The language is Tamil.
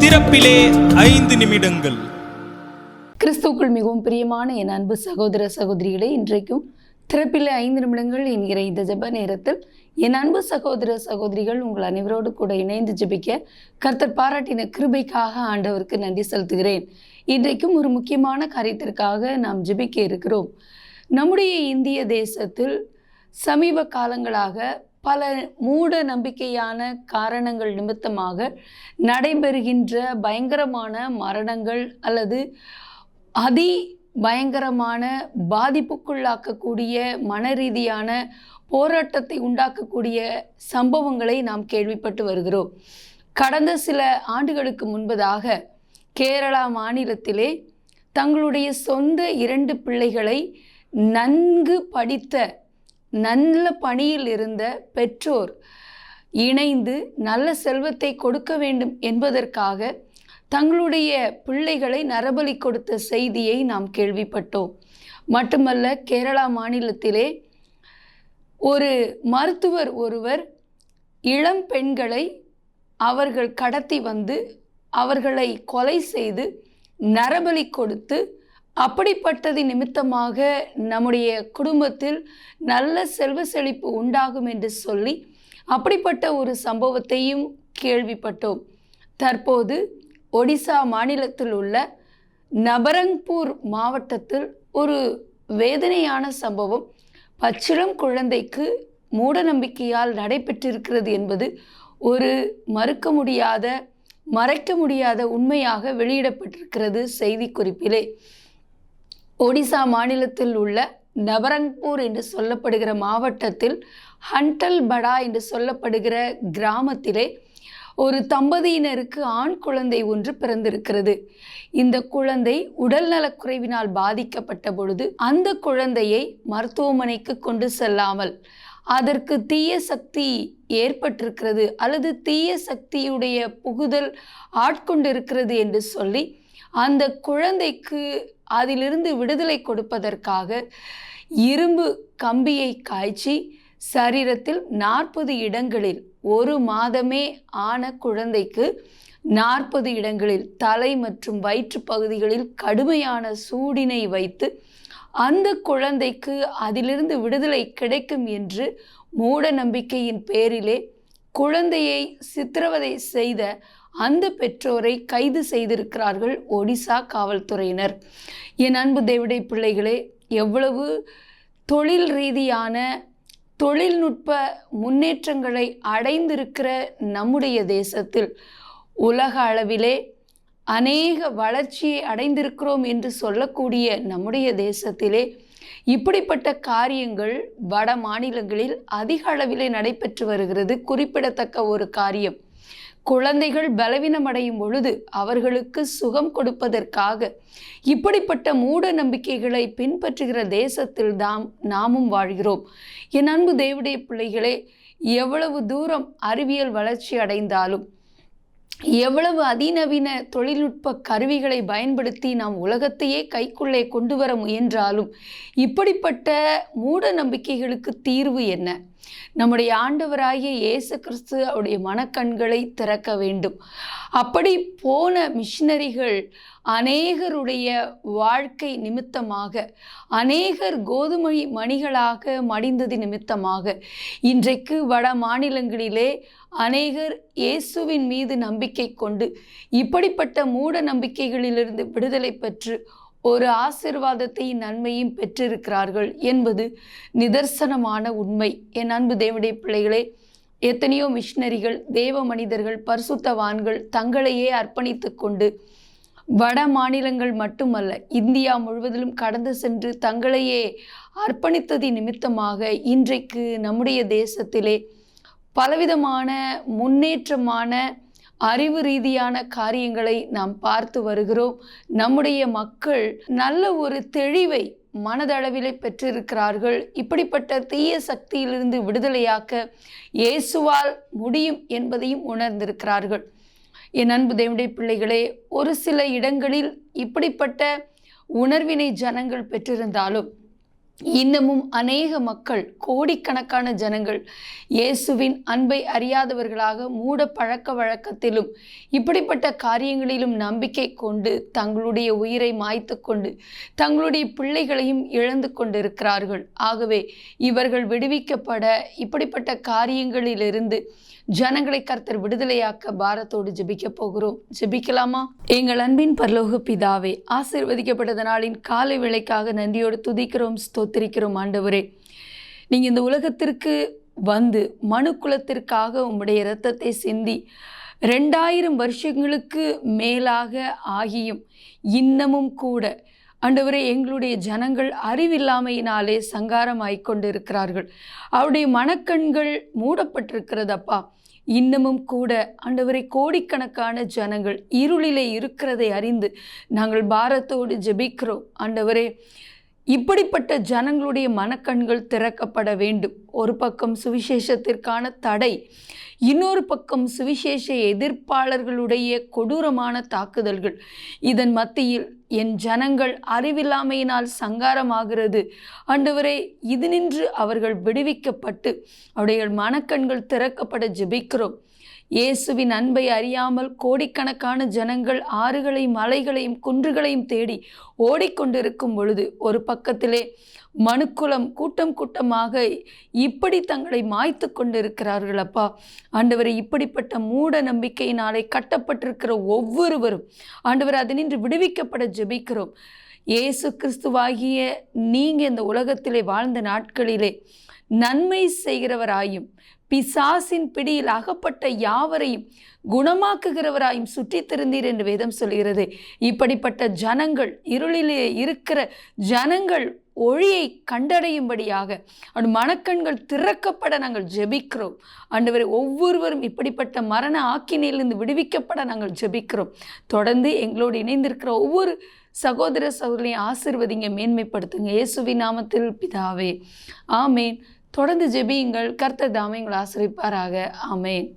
திறப்பிலே 5 நிமிடங்கள். கிறிஸ்துவுக்குள் மிகவும் பிரியமான என் அன்பு சகோதர சகோதரிகளே, இன்றைக்கும் திறப்பிலே 5 நிமிடங்கள் என்கிற இந்த ஜெப நேரத்தில் என் அன்பு சகோதர சகோதரிகள் உங்கள் அனைவரோடு கூட இணைந்து ஜெபிக்க கர்த்தர் பாராட்டின கிருபைக்காக ஆண்டவருக்கு நன்றி செலுத்துகிறேன். இன்றைக்கும் ஒரு முக்கியமான காரியத்திற்காக நாம் ஜெபிக்க இருக்கிறோம். நம்முடைய இந்திய தேசத்தில் சமீப காலங்களாக பல மூட நம்பிக்கையான காரணங்கள் நிமித்தமாக நடைபெறுகின்ற பயங்கரமான மரணங்கள் அல்லது அதி பயங்கரமான பாதிப்புக்குள்ளாக்கக்கூடிய மனரீதியான போராட்டத்தை உண்டாக்கக்கூடிய சம்பவங்களை நாம் கேள்விப்பட்டு வருகிறோம். கடந்த சில ஆண்டுகளுக்கு முன்பதாக கேரளா மாநிலத்திலே தங்களுடைய சொந்த 2 பிள்ளைகளை நன்கு படித்த நல்ல பணியில் இருந்த பெற்றோர் இணைந்து நல்ல செல்வத்தை கொடுக்க வேண்டும் என்பதற்காக தங்களுடைய பிள்ளைகளை நரபலி கொடுத்த செய்தியை நாம் கேள்விப்பட்டோம். மட்டுமல்ல, கேரளா மாநிலத்திலே ஒரு மருத்துவர் ஒருவர் இளம் பெண்களை அவர்கள் கடத்தி வந்து அவர்களை கொலை செய்து நரபலி கொடுத்து, அப்படிப்பட்டது நிமித்தமாக நம்முடைய குடும்பத்தில் நல்ல செல்வ செழிப்பு உண்டாகும் என்று சொல்லி அப்படிப்பட்ட ஒரு சம்பவத்தையும் கேள்விப்பட்டோம். தற்போது ஒடிசா மாநிலத்தில் உள்ள நபரங்பூர் மாவட்டத்தில் ஒரு வேதனையான சம்பவம் பச்சிளம் குழந்தைக்கு மூட நம்பிக்கையால் நடைபெற்றிருக்கிறது என்பது ஒரு மறைக்க முடியாத உண்மையாக வெளியிடப்பட்டிருக்கிறது செய்தி குறிப்பிலே. ஒடிசா மாநிலத்தில் உள்ள நபரங்பூர் என்று சொல்லப்படுகிற மாவட்டத்தில் ஹண்டல்படா என்று சொல்லப்படுகிற கிராமத்திலே ஒரு தம்பதியினருக்கு ஆண் குழந்தை ஒன்று பிறந்திருக்கிறது. இந்த குழந்தை உடல்நலக்குறைவினால் பாதிக்கப்பட்ட பொழுது அந்த குழந்தையை மருத்துவமனைக்கு கொண்டு செல்லாமல் அதற்கு தீய சக்தி ஏற்பட்டிருக்கிறது அல்லது தீய சக்தியுடைய புகுதல் ஆட்கொண்டிருக்கிறது என்று சொல்லி அந்த குழந்தைக்கு அதிலிருந்து விடுதலை கொடுப்பதற்காக இரும்பு கம்பியை காய்ச்சி சரீரத்தில் 40 இடங்களில் 1 மாதமே ஆன குழந்தைக்கு 40 இடங்களில் தலை மற்றும் வயிற்று பகுதிகளில் கடுமையான சூடினை வைத்து அந்த குழந்தைக்கு அதிலிருந்து விடுதலை கிடைக்கும் என்று மூட நம்பிக்கையின் பேரிலே குழந்தையை சித்திரவதை செய்த அந்த பெற்றோரை கைது செய்திருக்கிறார்கள் ஒடிசா காவல்துறையினர். என் அன்பு தேவனுடைய பிள்ளைகளே, எவ்வளவு தொழில் ரீதியான தொழில்நுட்ப முன்னேற்றங்களை அடைந்திருக்கிற நம்முடைய தேசத்தில் உலக அளவிலே அநேக வளர்ச்சியை அடைந்திருக்கிறோம் என்று சொல்லக்கூடிய நம்முடைய தேசத்திலே இப்படிப்பட்ட காரியங்கள் வட மாநிலங்களில் அதிக அளவிலே நடைபெற்று வருகிறது. குறிப்பிடத்தக்க ஒரு காரியம், குழந்தைகள் பலவீனமடையும் பொழுது அவர்களுக்கு சுகம் கொடுப்பதற்காக இப்படிப்பட்ட மூட நம்பிக்கைகளை பின்பற்றுகிற தேசத்தில் நாமும் வாழ்கிறோம். என் அன்பு தேவனுடைய பிள்ளைகளே, எவ்வளவு தூரம் அறிவியல் வளர்ச்சி அடைந்தாலும், எவ்வளவு அதிநவீன தொழில்நுட்ப கருவிகளை பயன்படுத்தி நாம் உலகத்தையே கைக்குள்ளே கொண்டு வர முயன்றாலும் இப்படிப்பட்ட மூட நம்பிக்கைகளுக்கு தீர்வு என்ன? நம்முடைய ஆண்டவராகிய இயேசு கிறிஸ்து அவருடைய மனக்கண்களை திறக்க வேண்டும். அப்படி போன மிஷினரிகள் அநேகருடைய வாழ்க்கை நிமித்தமாக, அநேகர் கோதுமை மணிகளாக மடிந்தது நிமித்தமாக இன்றைக்கு வட மாநிலங்களிலே அநேகர் இயேசுவின் மீது நம்பிக்கை கொண்டு இப்படிப்பட்ட மூட நம்பிக்கைகளிலிருந்து விடுதலை பெற்று ஒரு ஆசீர்வாதத்தையும் நன்மையும் பெற்றிருக்கிறார்கள் என்பது நிதர்சனமான உண்மை. என் அன்பு தேவனுடைய பிள்ளைகளே, எத்தனையோ மிஷினரிகள், தேவ மனிதர்கள், பரிசுத்தவான்கள் தங்களையே அர்ப்பணித்து கொண்டு வட மாநிலங்கள் மட்டுமல்ல இந்தியா முழுவதிலும் கடந்து சென்று தங்களையே அர்ப்பணித்ததின் நிமித்தமாக இன்றைக்கு நம்முடைய தேசத்திலே பலவிதமான முன்னேற்றமான அறிவு ரீதியான காரியங்களை நாம் பார்த்து வருகிறோம். நம்முடைய மக்கள் நல்ல ஒரு தெளிவை மனதளவிலே பெற்றிருக்கிறார்கள். இப்படிப்பட்ட தீய சக்தியிலிருந்து விடுதலையாக்க இயேசுவால் முடியும் என்பதையும் உணர்ந்திருக்கிறார்கள். என் அன்பு தேவனுடைய பிள்ளைகளே, ஒரு சில இடங்களில் இப்படிப்பட்ட உணர்வினை ஜனங்கள் பெற்றிருந்தாலும் இன்னமும் அநேக மக்கள், கோடிக்கணக்கான ஜனங்கள் இயேசுவின் அன்பை அறியாதவர்களாக மூட பழக்க வழக்கத்திலும் இப்படிப்பட்ட காரியங்களிலும் நம்பிக்கை கொண்டு தங்களுடைய உயிரை மாய்த்து கொண்டு தங்களுடைய பிள்ளைகளையும் இழந்து கொண்டிருக்கிறார்கள். ஆகவே இவர்கள் விடுவிக்கப்பட இப்படிப்பட்ட காரியங்களிலிருந்து ஜனங்களை கர்த்தர் விடுதலையாக்க பாரத்தோடு ஜெபிக்க போகிறோம். ஜெபிக்கலாமா? எங்கள் அன்பின் பரலோக பிதாவே, ஆசீர்வதிக்கப்பட்ட நாளின் காலை வேளைக்காக நன்றியோடு துதிக்கிறோம், ஸ்தோத்திரிக்கிறோம். ஆண்டவரே, நீங்கள் இந்த உலகத்திற்கு வந்து மனுக்குலத்திற்காக உம்முடைய இரத்தத்தை சிந்தி 2000 வருஷங்களுக்கு மேலாக ஆகியும் இன்னமும் கூட ஆண்டவரே, எங்களுடைய ஜனங்கள் அறிவில்லாமையினாலே சங்காரமாய்க்கொண்டிருக்கிறார்கள். அவருடைய மனக்கண்கள் மூடப்பட்டிருக்கிறது அப்பா. இன்னமும் கூட ஆண்டவரே, கோடிக்கணக்கான ஜனங்கள் இருளிலே இருக்கிறதை அறிந்து நாங்கள் பாரத்தோடு ஜெபிக்கிறோம். ஆண்டவரே, இப்படிப்பட்ட ஜனங்களுடைய மனக்கண்கள் திறக்கப்பட வேண்டும். ஒரு பக்கம் சுவிசேஷத்திற்கான தடை, இன்னொரு பக்கம் சுவிசேஷ எதிர்ப்பாளர்களுடைய கொடூரமான தாக்குதல்கள். இதன் மத்தியில் என் ஜனங்கள் அறிவில்லாமையினால் சங்காரமாகிறது. ஆண்டவரே, இது நின்று அவர்கள் விடுவிக்கப்பட்டு அவருடைய மனக்கண்கள் திறக்கப்பட ஜெபிக்கிறோம். இயேசுவின் அன்பை அறியாமல் கோடிக்கணக்கான ஜனங்கள் ஆறுகளையும் மலைகளையும் குன்றுகளையும் தேடி ஓடிக்கொண்டிருக்கும் பொழுது ஒரு பக்கத்திலே மனுக்குலம் கூட்டம் கூட்டமாக இப்படி தங்களை மாய்த்து கொண்டிருக்கிறார்கள் அப்பா. ஆண்டவரை, இப்படிப்பட்ட மூட நம்பிக்கையினாலே கட்டப்பட்டிருக்கிற ஒவ்வொருவரும் ஆண்டவர் அதனின்று விடுவிக்கப்பட ஜெபிக்கிறோம். இயேசு கிறிஸ்துவாகிய நீங்கள் இந்த உலகத்திலே வாழ்ந்த நாட்களிலே நன்மை செய்கிறவராயும் பிசாசின் பிடியில் அகப்பட்ட யாவரையும் குணமாக்குகிறவராயும் சுற்றி திருந்தீர் என்று வேதம் சொல்கிறது. இப்படிப்பட்ட ஜனங்கள், இருளிலே இருக்கிற ஜனங்கள் ஒளியை கண்டடையும்படியாக அவருடைய மனக்கண்கள் திறக்கப்பட நாங்கள் ஜெபிக்கிறோம். ஆண்டவரே, ஒவ்வொருவரும் இப்படிப்பட்ட மரண ஆக்கினையிலிருந்து விடுவிக்கப்பட நாங்கள் ஜெபிக்கிறோம். தொடர்ந்து எங்களோடு இணைந்திருக்கிற ஒவ்வொரு சகோதர சகோதரியை ஆசீர்வதிங்க, மேன்மைப்படுத்துங்க. இயேசுவின் நாமத்தில் பிதாவே, ஆமேன். தொடர்ந்து ஜெபியுங்கள். கர்த்தர் தாமே உங்களை ஆசீர்வதிப்பாராக. ஆமேன்.